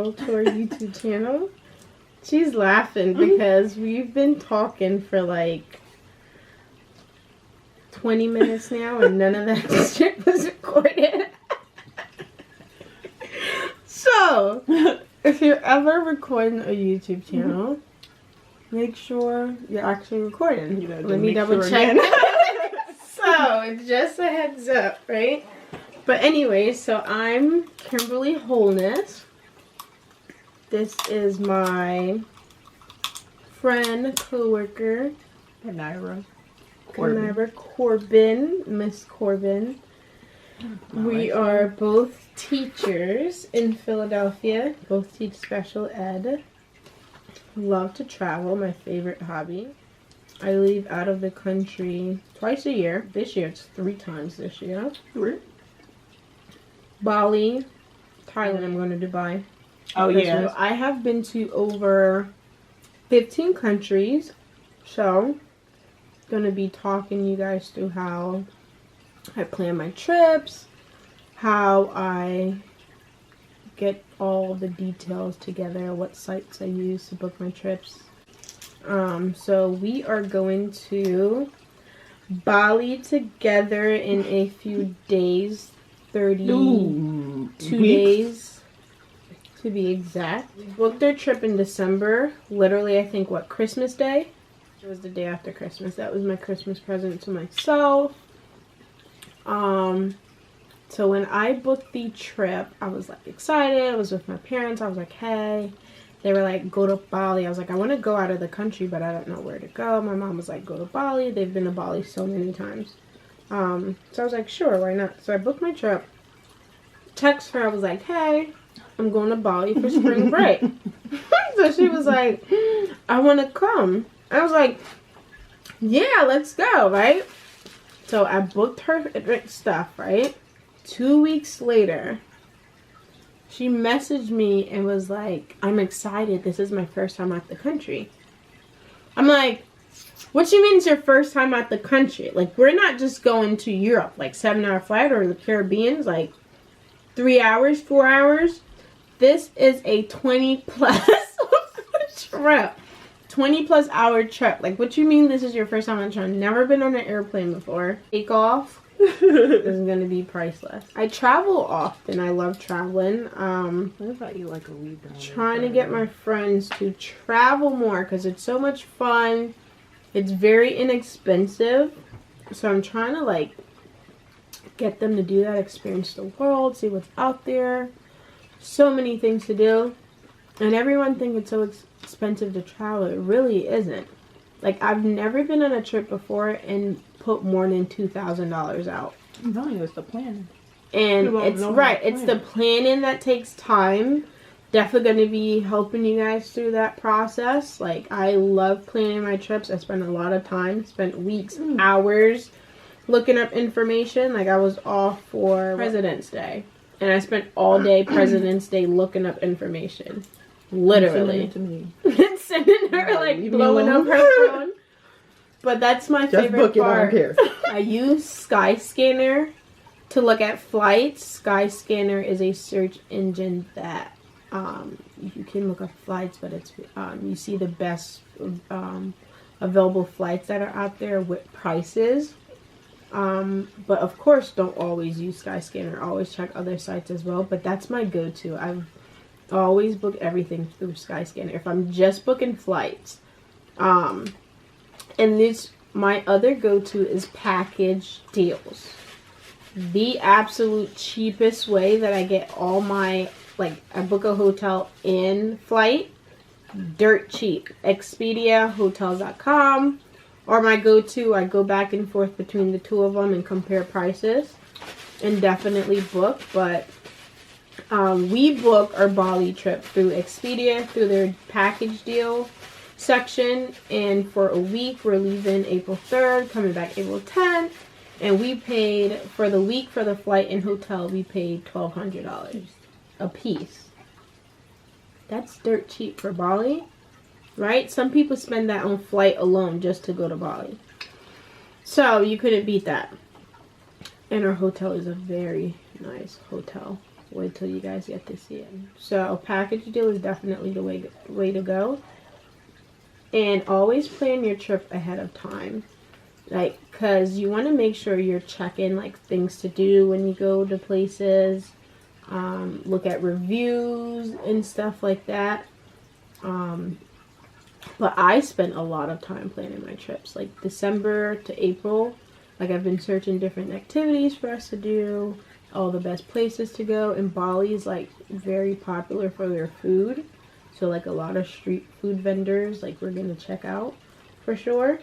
channel, to our YouTube channel. She's laughing because we've been talking for like 20 minutes now and none of that shit was recorded. So, if you're ever recording a YouTube channel, make sure you're actually recording. Let me double check. So, it's just a heads up, right? But anyway, so I'm Kimberly Wholeness. This is my friend, co-worker, Naira Corbin, Miss Corbin. We are both teachers in Philadelphia. Both teach special ed. Love to travel, my favorite hobby. I leave out of the country twice a year. This year, it's 3 times this year. Bali, Thailand, I'm going to Dubai. Oh, yeah. I have been to over 15 countries. So, going to be talking you guys through how I plan my trips, how I get all the details together, what sites I use to book my trips. So we are going to Bali together in a few days, 32 days to be exact. Booked our trip in December, literally I think Christmas Day? It was the day after Christmas. That was my Christmas present to myself. So when I booked the trip, I was like excited. I was with my parents. I was like, hey. They were like, go to Bali. I was like, I want to go out of the country, but I don't know where to go. My mom was like, go to Bali. They've been to Bali so many times. So I was like, sure, why not? So I booked my trip. Text her. I was like, hey, I'm going to Bali for spring break. So she was like, I want to come. I was like, yeah, let's go, right? So I booked her stuff, right? 2 weeks later, she messaged me and was like, I'm excited. This is my first time out the country. I'm like, what you mean it's your first time out the country? Like, we're not just going to Europe, like 7-hour flight, or the Caribbean's like 3 hours, 4 hours. This is a 20 plus trip. 20 plus hour trip. Like, what you mean this is your first time on a trip? Never been on an airplane before. Take off is gonna be priceless. I travel often. I love traveling. What about you like a weed? Trying to get my friends to travel more because it's so much fun. It's very inexpensive. So I'm trying to like get them to do that, experience the world, see what's out there. So many things to do. And everyone thinks it's so expensive to travel. It really isn't. Like, I've never been on a trip before and put more than $2,000 out. I'm telling you, it's the planning. And it's right. It's the planning that takes time. Definitely going to be helping you guys through that process. Like, I love planning my trips. I spend a lot of time. Spent weeks, hours looking up information. Like, I was off for President's Day. And I spent all day President's Day looking up information. Literally. Sending it to me. Sending her, like, blowing up her phone. But that's my favorite part. I don't care. I use Skyscanner to look at flights. Skyscanner is a search engine that you can look up flights, but it's you see the best available flights that are out there with prices. But of course, don't always use Skyscanner. Always check other sites as well. But that's my go-to. I've always book everything through Skyscanner if I'm just booking flights. And this, my other go-to is package deals. The absolute cheapest way that I get all my, like, I book a hotel in flight, dirt cheap. Expedia, hotels.com, or my go-to, I go back and forth between the two of them and compare prices and definitely book. But we book our Bali trip through Expedia, through their package deal section, and for a week we're leaving April 3rd, coming back April 10th, and we paid for the week for the flight and hotel, we paid $1,200 a piece. That's dirt cheap for Bali, right? Some people spend that on flight alone just to go to Bali, so you couldn't beat that. And our hotel is a very nice hotel. wait till you guys get to see it. So package deal is definitely the way to go. And always plan your trip ahead of time. Like, because you want to make sure you're checking, like, things to do when you go to places. Look at reviews and stuff like that. But I spent a lot of time planning my trips. Like, December to April, like, I've been searching different activities for us to do, all the best places to go. And Bali is, like, very popular for their food. So, like, a lot of street food vendors, like, we're going to check out for sure.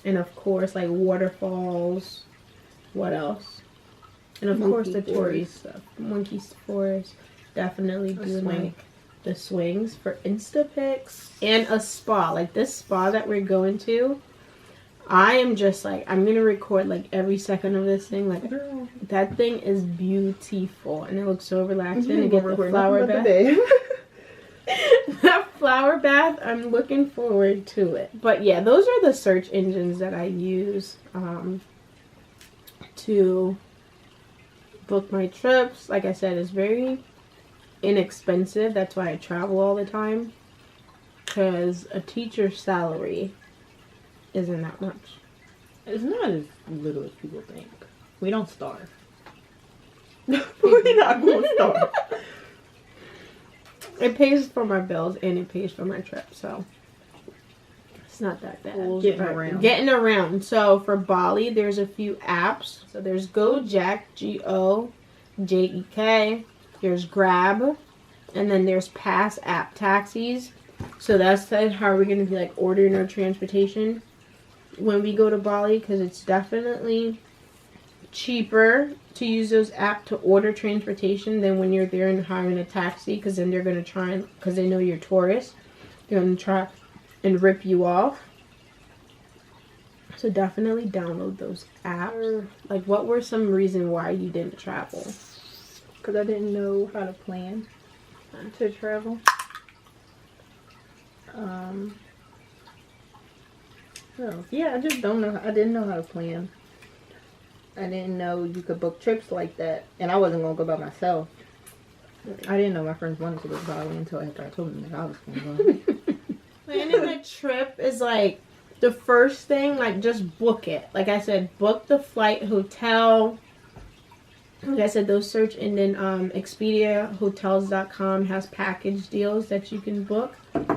And, of course, like, waterfalls. What else? And, of course, the tourist stuff. Monkey forest. Definitely doing, like, the swings for Insta pics. And a spa. Like, this spa that we're going to, I am just, like, I'm going to record, like, every second of this thing. Like, that thing is beautiful. And it looks so relaxing. And get the flower bath. That flower bath, I'm looking forward to it. But yeah, those are the search engines that I use to book my trips. Like I said, it's very inexpensive. That's why I travel all the time, because a teacher's salary isn't that much. It's not as little as people think. We don't starve. We're not going to starve. It pays for my bills and it pays for my trip, so it's not that bad. Getting around. So for Bali, there's a few apps. So there's Gojek, Gojek. There's Grab, and then there's Pass app taxis. So that's how we're gonna be like ordering our transportation when we go to Bali, because it's definitely cheaper to use those apps to order transportation than when you're there and hiring a taxi, because then they're going to try and, because they know you're tourists, they're going to try and rip you off. So definitely download those apps. Like, what were some reasons why you didn't travel? Because I didn't know how to plan to travel. So yeah, I just don't know. I didn't know how to plan. I didn't know you could book trips like that, and I wasn't gonna go by myself. I didn't know my friends wanted to go to Bali until after I told them that I was gonna go. Planning a trip is like the first thing. Like, just book it. Like I said, book the flight, hotel. Like I said, those search engine, Expedia, hotels.com has package deals that you can book.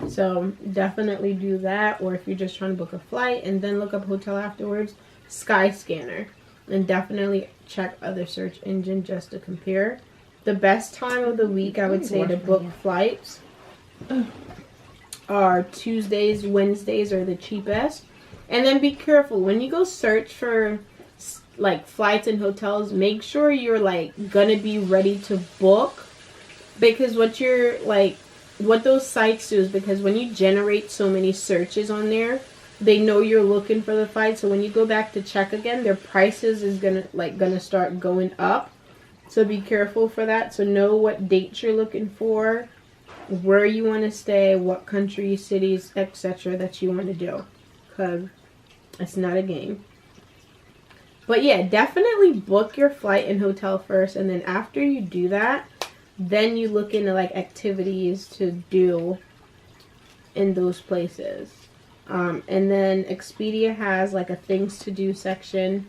So definitely do that. Or if you're just trying to book a flight and then look up hotel afterwards, Skyscanner. And definitely check other search engine just to compare. The best time of the week, I would say, to book flights are Tuesdays, Wednesdays are the cheapest. And then be careful. When you go search for, like, flights and hotels, make sure you're, like, gonna be ready to book. Because what those sites do is, because when you generate so many searches on there, they know you're looking for the flight, so when you go back to check again, their prices is gonna start going up. So be careful for that. So know what dates you're looking for, where you want to stay, what countries, cities, etc. that you want to do, because it's not a game. But yeah, definitely book your flight and hotel first, and then after you do that, then you look into like activities to do in those places. And then Expedia has like a things to do section.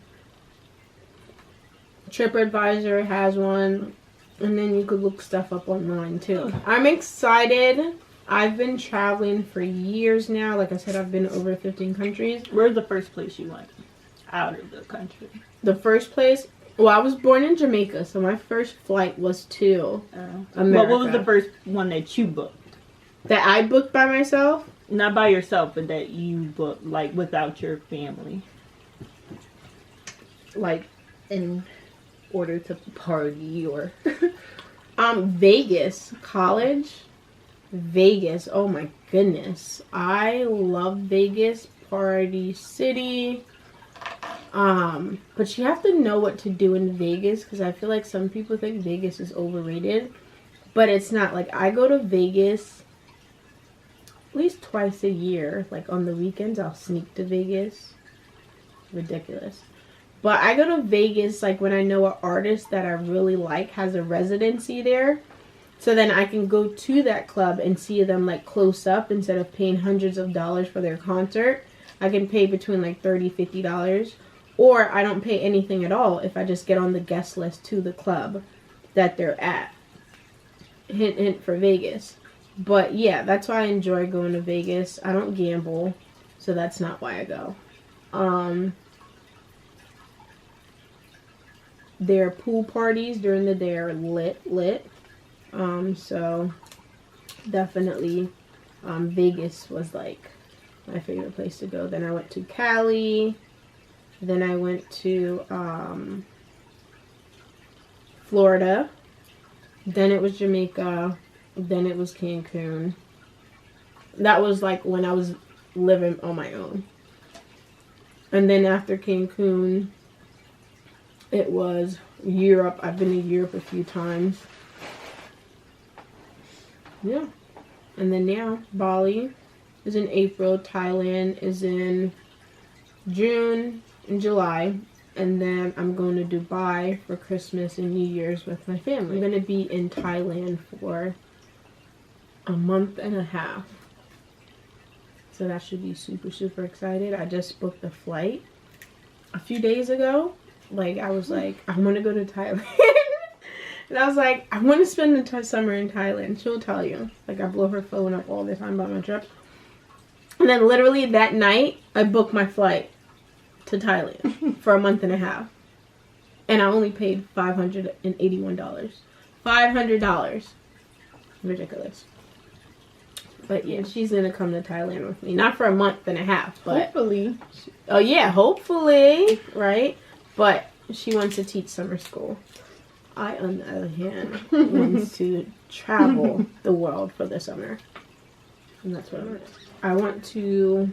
TripAdvisor has one. And then you could look stuff up online too. I'm excited. I've been traveling for years now. Like I said, I've been over 15 countries. Where's the first place you went out of the country? The first place? Well, I was born in Jamaica, so my first flight was to America. What was the first one that you booked? That I booked by myself? Not by yourself, but that you booked, like, without your family. Like, in order to party or... Vegas. College. Vegas. Oh my goodness. I love Vegas. Party city. But you have to know what to do in Vegas, because I feel like some people think Vegas is overrated. But it's not. Like, I go to Vegas at least twice a year. Like, on the weekends, I'll sneak to Vegas. Ridiculous. But I go to Vegas like when I know an artist that I really like has a residency there. So then I can go to that club and see them like close up instead of paying hundreds of dollars for their concert. I can pay between like $30, $50. Or I don't pay anything at all if I just get on the guest list to the club that they're at. Hint, hint for Vegas. But yeah, that's why I enjoy going to Vegas. I don't gamble, so that's not why I go. Their pool parties during the day are lit. So definitely Vegas was like my favorite place to go. Then I went to Cali. Then I went to Florida. Then it was Jamaica. Then it was Cancun. That was like when I was living on my own. And then after Cancun, it was Europe. I've been to Europe a few times. Yeah. And then now, Bali is in April. Thailand is in June and July. And then I'm going to Dubai for Christmas and New Year's with my family. I'm going to be in Thailand for a month and a half. So that should be super, super excited. I just booked the flight a few days ago. Like, I was like, I want to go to Thailand. And I was like, I want to spend the summer in Thailand. She'll tell you. Like, I blow her phone up all the time about my trip. And then literally that night, I booked my flight to Thailand for a month and a half. And I only paid $581. $500. Ridiculous. But yeah, she's going to come to Thailand with me. Not for a month and a half, but... Hopefully. Oh yeah, hopefully. Right? But she wants to teach summer school. I, on the other hand, wants to travel the world for the summer. And that's what I want. I want to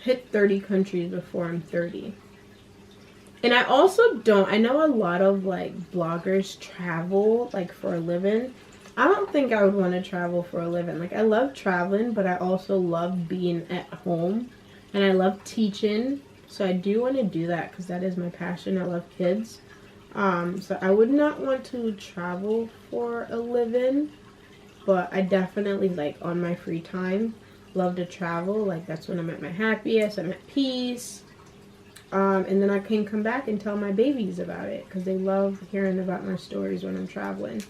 hit 30 countries before I'm 30. And I also don't, I know a lot of like bloggers travel like for a living. I don't think I would want to travel for a living. Like, I love traveling, but I also love being at home. And I love teaching. So I do want to do that because that is my passion. I love kids. So I would not want to travel for a living, but I definitely, like, on my free time, love to travel. Like, that's when I'm at my happiest, I'm at peace. And then I can come back and tell my babies about it because they love hearing about my stories when I'm traveling.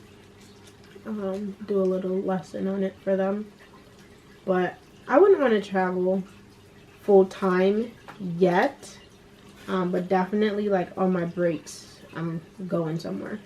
Do a little lesson on it for them. But I wouldn't want to travel full time yet. But definitely, like, on my breaks, I'm going somewhere.